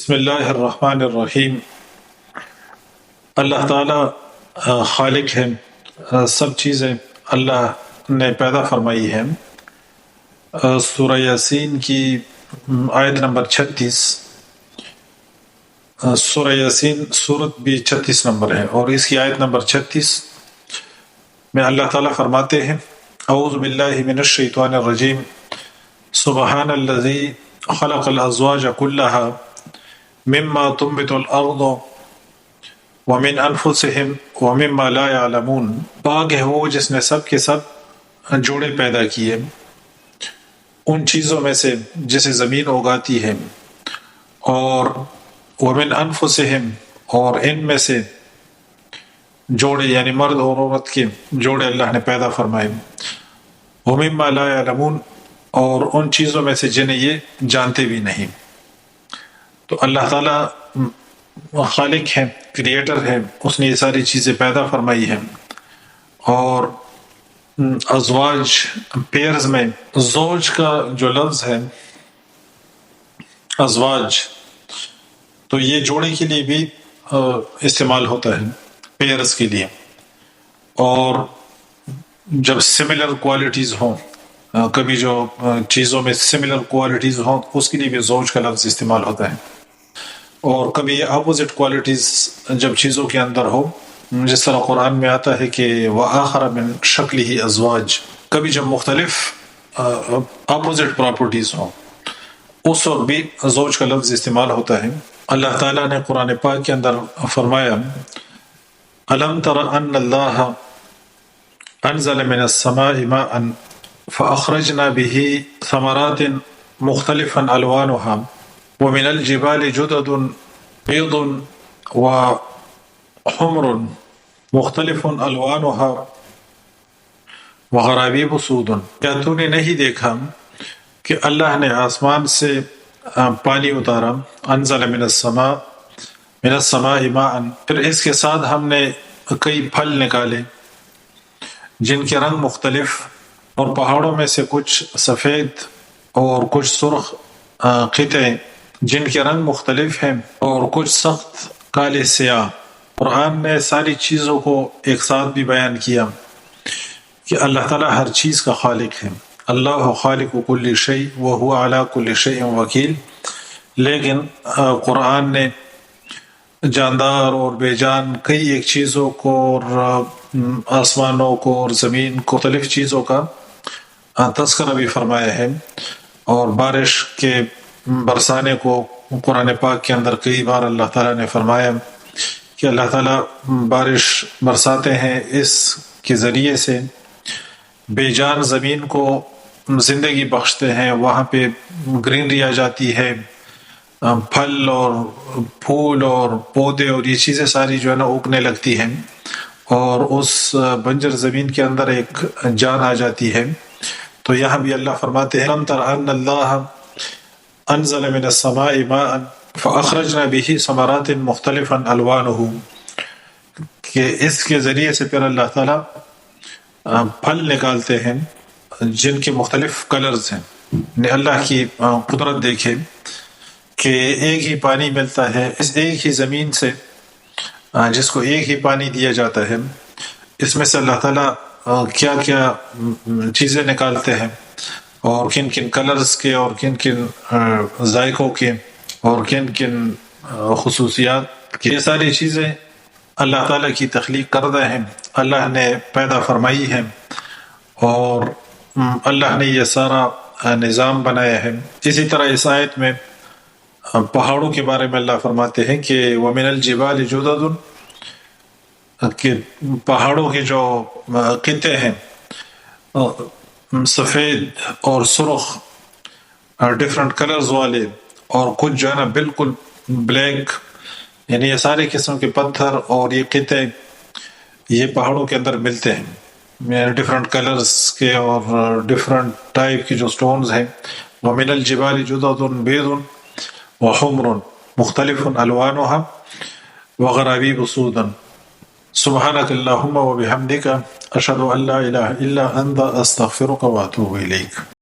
بسم اللہ الرحمن الرحیم۔ اللہ تعالیٰ خالق ہے، سب چیزیں اللہ نے پیدا فرمائی ہیں۔ سورہ یاسین کی آیت نمبر 36، سورہ یاسین سورت بھی 36 نمبر ہے، اور اس کی آیت نمبر 36 میں اللہ تعالیٰ فرماتے ہیں: اعوذ باللہ من الشیطان الرجیم، سبحان الذی خلق الازواج کلھا مما تنبت الارض ومن انفسهم ومما لا يعلمون۔ پاک ہے وہ جس نے سب کے سب جوڑے پیدا کیے ان چیزوں میں سے جسے زمین اگاتی ہے، اور ومن انفسهم، اور ان میں سے جوڑے یعنی مرد اور عورت کے جوڑے اللہ نے پیدا فرمائے، ومما لا يعلمون، اور ان چیزوں میں سے جنہیں یہ جانتے بھی نہیں۔ تو اللہ تعالیٰ خالق ہے، کریٹر ہے، اس نے یہ ساری چیزیں پیدا فرمائی ہیں۔ اور ازواج پیئرز میں زوج کا جو لفظ ہے ازواج، تو یہ جوڑے کے لیے بھی استعمال ہوتا ہے، پیئرز کے لیے۔ اور جب سملر کوالٹیز ہوں، کبھی جو چیزوں میں سملر کوالٹیز ہوں، اس کے لیے بھی زوج کا لفظ استعمال ہوتا ہے۔ اور کبھی اپوزٹ کوالٹیز جب چیزوں کے اندر ہو، جس طرح قرآن میں آتا ہے کہ وَآخَرَ مِن شَكْلِهِ أَزْوَاجٌ، کبھی جب مختلف اپوزٹ پراپرٹیز ہوں، اس وقت بھی زوج کا لفظ استعمال ہوتا ہے۔ اللہ تعالیٰ نے قرآن پاک کے اندر فرمایا: أَلَمْ تَرَ أَنَّ اللَّهَ أَنزَلَ مِنَ السَّمَاءِ مَاءً فَأَخْرَجْنَا بِهِ ثَمَرَاتٍ مُخْتَلِفًا أَلْوَانُهَا وَمِنَ الْجِبَالِ جُدَدٌ بِيضٌ وَحُمْرٌ مُخْتَلِفٌ أَلْوَانُهَا وَغَرَابِيبُ سُودٌ۔ کیا تو نے نہیں دیکھا کہ اللہ نے آسمان سے پانی اتارا، انزل من السماء ماء، پھر اس کے ساتھ ہم نے کئی پھل نکالے جن کے رنگ مختلف، اور پہاڑوں میں سے کچھ سفید اور کچھ سرخ قطعے جن کے رنگ مختلف ہیں، اور کچھ سخت کالے سیاہ۔ قرآن نے ساری چیزوں کو ایک ساتھ بھی بیان کیا کہ اللہ تعالیٰ ہر چیز کا خالق ہے۔ اللہ خالق کل شیء وہو علی کل شیء وکیل۔ لیکن قرآن نے جاندار اور بے جان کئی ایک چیزوں کو، اور آسمانوں کو اور زمین کو، مختلف چیزوں کا تذکرہ بھی فرمایا ہے۔ اور بارش کے برسانے کو قرآن پاک کے اندر کئی بار اللہ تعالیٰ نے فرمایا کہ اللہ تعالیٰ بارش برساتے ہیں، اس کے ذریعے سے بے جان زمین کو زندگی بخشتے ہیں، وہاں پہ گرینری آ جاتی ہے، پھل اور پھول اور پودے اور یہ چیزیں ساری جو ہے نا اگنے لگتی ہیں، اور اس بنجر زمین کے اندر ایک جان آ جاتی ہے۔ تو یہاں بھی اللہ فرماتے ہیں: لم تر ان اللہ انزل من السماء ماء فاخرجنا به ثمرات مختلفا الوانه، کہ اس کے ذریعے سے پھر اللہ تعالیٰ پھل نکالتے ہیں جن کے مختلف کلرز ہیں۔ اللہ کی قدرت دیکھیں کہ ایک ہی پانی ملتا ہے اس ایک ہی زمین سے، جس کو ایک ہی پانی دیا جاتا ہے، اس میں سے اللہ تعالیٰ کیا کیا چیزیں نکالتے ہیں، اور کن کن کلرز کے، اور کن کن ذائقوں کے، اور کن کن خصوصیات کی، یہ ساری چیزیں اللہ تعالیٰ کی تخلیق کردہ ہیں، اللہ نے پیدا فرمائی ہیں، اور اللہ نے یہ سارا نظام بنایا ہے۔ اسی طرح اس آیت میں پہاڑوں کے بارے میں اللہ فرماتے ہیں کہ وَمِنَ الْجِبَالِ جُدَدٌ، کہ پہاڑوں کے جو قطعے ہیں سفید اور سرخ، ڈیفرنٹ کلرز والے، اور کچھ جو ہے نا بالکل بلیک، یعنی یہ سارے قسم کے پتھر اور یہ قطعے یہ پہاڑوں کے اندر ملتے ہیں، ڈیفرنٹ کلرز کے اور ڈیفرنٹ ٹائپ کے جو سٹونز ہیں۔ وَمِنَ الْجِبَالِ جُدَدٌ بِيضٌ وَحُمْرٌ مُخْتَلِفٌ أَلْوَانُهَا وَغَرَابِيبُ سُودٌ۔ سبحانك اللهم وبحمدك أشهد أن لا إله إلا أنت أستغفرك وأتوب إليك۔